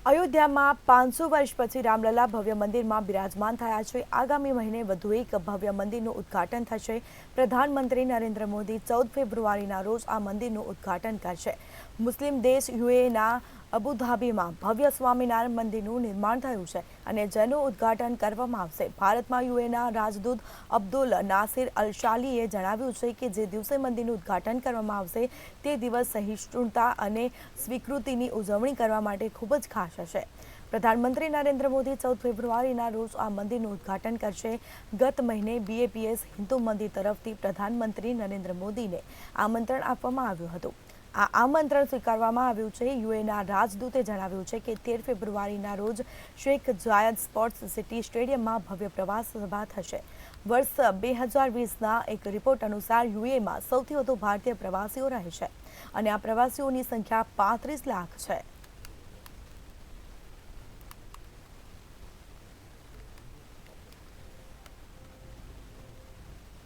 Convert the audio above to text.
અયોધ્યામાં 500 વર્ષ પછી રામલલા ભવ્ય મંદિરમાં બિરાજમાન થયા છે। આગામી મહિને વધુ એક ભવ્ય મંદિરનું ઉદ્ઘાટન થશે। પ્રધાનમંત્રી નરેન્દ્ર મોદી 14 ફેબ્રુઆરીના રોજ આ મંદિરનું ઉદ્ઘાટન કરશે। મુસ્લિમ દેશ યુએઈના અબુધાબીમાં ભવ્ય સ્વામિનારાયણ મંદિરનું નિર્માણ થયું છે અને જેનું ઉદ્ઘાટન કરવામાં આવશે। ભારતમાં યુએઈના રાજદૂત અબ્દુલ નાસિર અલ શાલીએ જણાવ્યું છે કે જે દિવસે મંદિરનું ઉદ્ઘાટન કરવામાં આવશે તે દિવસ સહિષ્ણુતા અને સ્વીકૃતિની ઉજવણી કરવા માટે ખૂબ જ ખાસ હશે। પ્રધાનમંત્રી નરેન્દ્ર મોદી 14 ફેબ્રુઆરીના રોજ આ મંદિરનું ઉદ્ઘાટન કરશે। ગત મહિને બીએપીએસ હિન્દુ મંદિર તરફથી પ્રધાનમંત્રી નરેન્દ્ર મોદીને આમંત્રણ આપવામાં આવ્યું હતું। આ આમંત્રણ સ્વીકારવામાં આવ્યું છે। યુએના રાજદૂતે જણાવ્યું છે કે 13 ફેબ્રુઆરીના રોજ શેખ જાયદ સ્પોર્ટ્સ સિટી સ્ટેડિયમમાં ભવ્ય પ્રવાસ સભા થશે। વર્ષ 2020ના એક રિપોર્ટ અનુસાર યુએમાં સૌથી વધુ ભારતીય પ્રવાસીઓ રહે છે અને આ પ્રવાસીઓની સંખ્યા 35 લાખ છે।